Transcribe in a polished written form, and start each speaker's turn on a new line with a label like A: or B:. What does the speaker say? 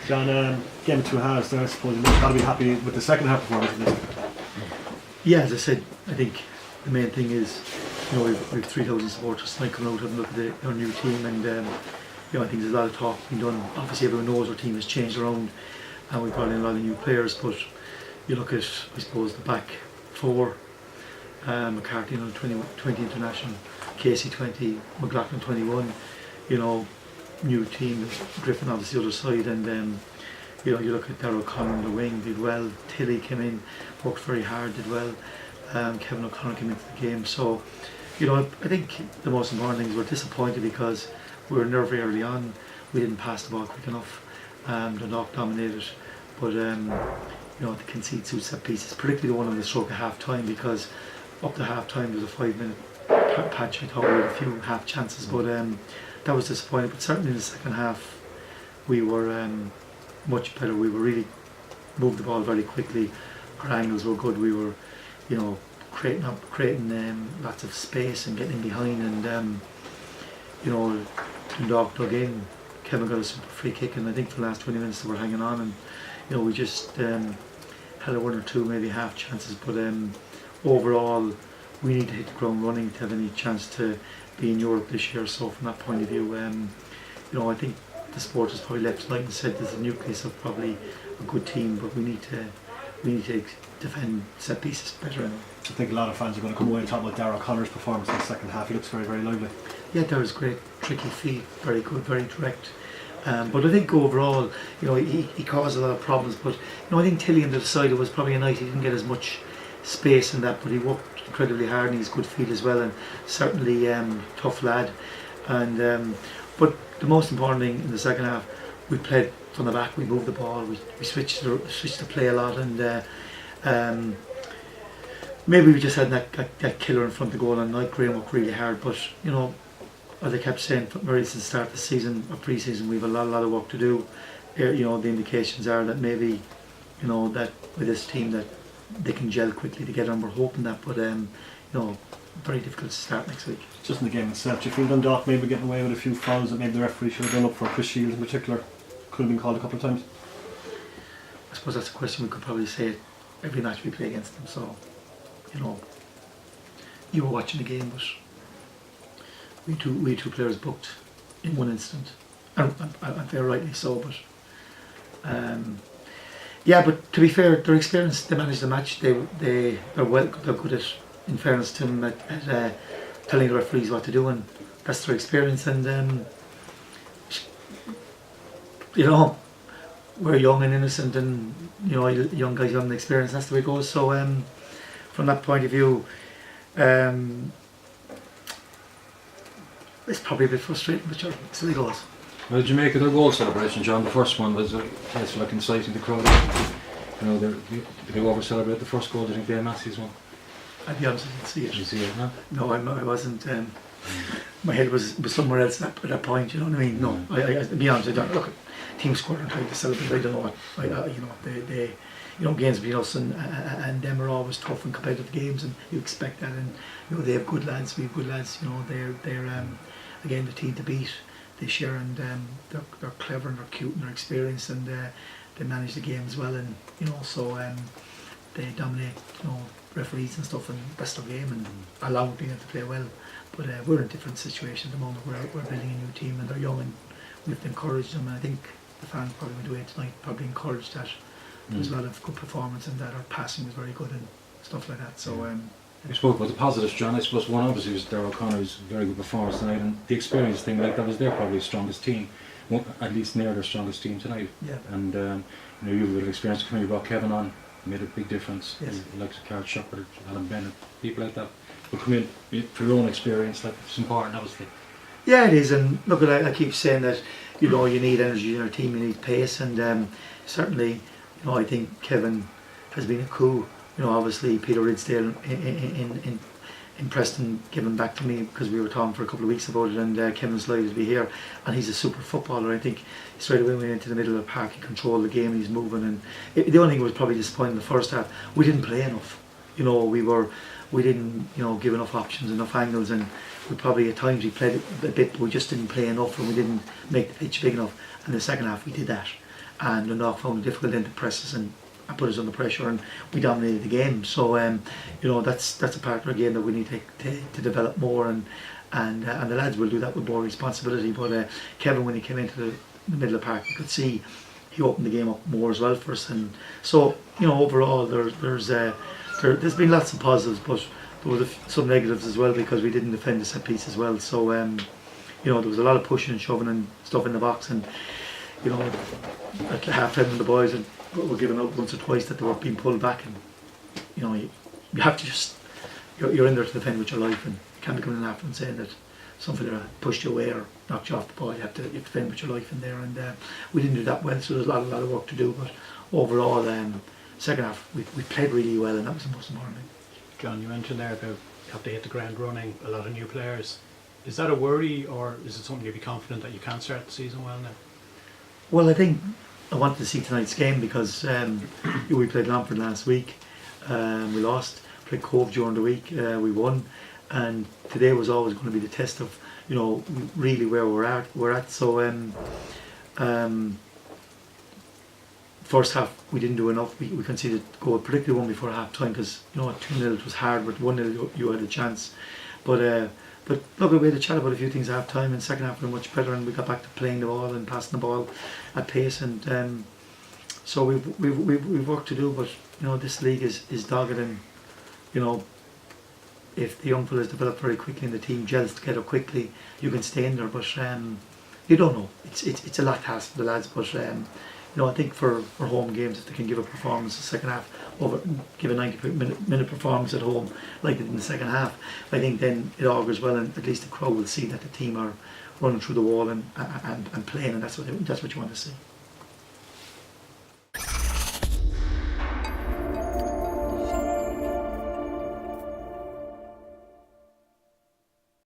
A: John, game of two halves there, I suppose you've got to be happy with the second half performance of this.
B: Yeah, as I said, I think the main thing is, we've 3,000 supporters tonight coming out and look at our new team, and I think there's a lot of talk being done. Obviously everyone knows our team has changed around and we've brought in a lot of new players, but you look at, I suppose, the back four, McCarthy, 20 international, Casey 20, McLaughlin 21, new team, Griffin obviously the other side, and you look at Darrell O'Connor on the wing, did well. Tilly came in, worked very hard, did well. Kevin O'Connor came into the game. So, I think the most important thing is we're disappointed because we were nervy early on. We didn't pass the ball quick enough. Dundalk dominated, but the concede two set pieces, particularly the one on the stroke of half time, because up to half time there was a 5-minute patch. I thought we had a few half chances, but that was disappointing. But certainly in the second half we were much better. We were really moved the ball very quickly. Our angles were good. We were, creating lots of space and getting in behind, and Dundalk dug in. Kevin got a super free kick, and I think for the last 20 minutes they were hanging on, and we just had a one or two maybe half chances, but overall we need to hit the ground running to have any chance to be in Europe this year. So from that point of view, I think the supporters probably left tonight and said there's a nucleus of probably a good team, but we need to defend set pieces better.
A: I think a lot of fans are going to come away and talk about Darrell O'Connor's performance in the second half. He looks very, very lively.
B: Yeah, Darrell's great, tricky feet, very good, very direct. But I think overall, he caused a lot of problems. But I think Tilly on the side, it was probably a night he didn't get as much space in that, but he worked incredibly hard and he's good feet as well, and certainly tough lad. And but the most important thing in the second half, we played from the back. We moved the ball. We switched the play a lot, and maybe we just had that killer in front of the goal. And Night Graham worked really hard, but as I kept saying very since the start of the season or pre-season, we have a lot of work to do. The indications are that maybe that with this team that they can gel quickly together, and we're hoping that. But very difficult to start next week.
A: Just in the game itself, do you feel Dundalk maybe getting away with a few fouls that maybe the referee should have done up for? Chris Shields in particular could have been called a couple of times?
B: I suppose that's a question we could probably say every match we play against them. So you were watching the game, but we two players booked in one instant, and very rightly so. But but to be fair, they're experienced. They managed the match. They're good at, in fairness to them, at telling the referees what to do, and that's their experience. And we're young and innocent, and young guys, young and experienced. That's the way it goes. So from that point of view, it's probably a bit frustrating, but it's the way it goes.
C: Well, did you make of their goal celebration, John? The first one was a case of inciting the crowd. Did they over celebrate the first goal? Do you think they Massey's one?
B: I'll be honest, I didn't see it.
C: Did you see it? No,
B: I wasn't. My head was somewhere else at that point. You know what I mean? No, I'll be honest. I don't look at team scored and tried to celebrate. I don't know what. They games between us and them are always tough and competitive games, and you expect that. And they have good lads. We have good lads. They're again the team to beat this year, and they're clever and they're cute and they're experienced, and they manage the game as well. And so they dominate. Referees and stuff, and best of game, and allow them to play well. But we're in a different situation at the moment. We're building a new team, and they're young, and we have to encourage them. And I think the fans probably went away tonight probably encouraged that. There was a lot of good performance, and that our passing was very good and stuff like that. So
C: we spoke about the positives, John. I suppose one obviously was Darrell O'Connor's very good performance tonight, and the experience thing, like that was their probably strongest team, at least near their strongest team tonight.
B: Yeah.
C: And you have a bit of experience coming. You brought Kevin on. Made a big difference.
B: Yes.
C: Like Carl Shepherd, Alan Bennett, people like that. But come in for your own experience, like it's important, obviously.
B: Yeah, it is. And look, I keep saying that you need energy in our team, you need pace, and certainly, I think Kevin has been a coup. Obviously Peter Ridsdale in Preston given back to me because we were talking for a couple of weeks about it, and Kevin's delighted to be here, and he's a super footballer. I think straight away went into the middle of the park, he controlled the game, he's moving, and the only thing was probably disappointing in the first half, we didn't play enough. We didn't give enough options, enough angles, and we probably at times we played a bit, but we just didn't play enough, and we didn't make the pitch big enough. And the second half we did that, and Dundalk found it difficult then to press us and put us under pressure, and we dominated the game. So that's a part of the game that we need to develop more, and the lads will do that with more responsibility. But Kevin, when he came into the middle of the park, you could see he opened the game up more as well for us. And so overall there's been lots of positives, but there was some negatives as well, because we didn't defend the set piece as well. So there was a lot of pushing and shoving and stuff in the box, and at half time when the boys were given out once or twice that they were being pulled back, and you have to just you're in there to defend with your life, and you can't be coming in after and saying that something pushed you away or knocked you off the ball. You have to defend with your life in there, and we didn't do that well, so there's a lot of work to do. But overall, second half we played really well, and that was the most important thing.
D: John, you mentioned there about you have to hit the ground running, a lot of new players. Is that a worry, or is it something you'd be confident that you can start the season well now?
B: Well, I think I wanted to see tonight's game because we played Longford last week, we lost. Played Cove during the week, we won, and today was always going to be the test of really where we're at. So first half we didn't do enough. We conceded a goal, particularly one before half time, because at 2-0 it was hard, but 1-0 you had a chance. But look, we had a chat about a few things at half time, and second half we were much better, and we got back to playing the ball and passing the ball at pace, and so we've work to do. But this league is dogged, and if the young fellas develop very quickly and the team gels together quickly, you can stay in there. But you don't know. It's a lot to ask for the lads, but I think for home games, if they can give a performance the second half, give a 90-minute performance at home like they did in the second half, I think then it augurs well, and at least the crowd will see that the team are running through the wall and playing, and that's what you want to see.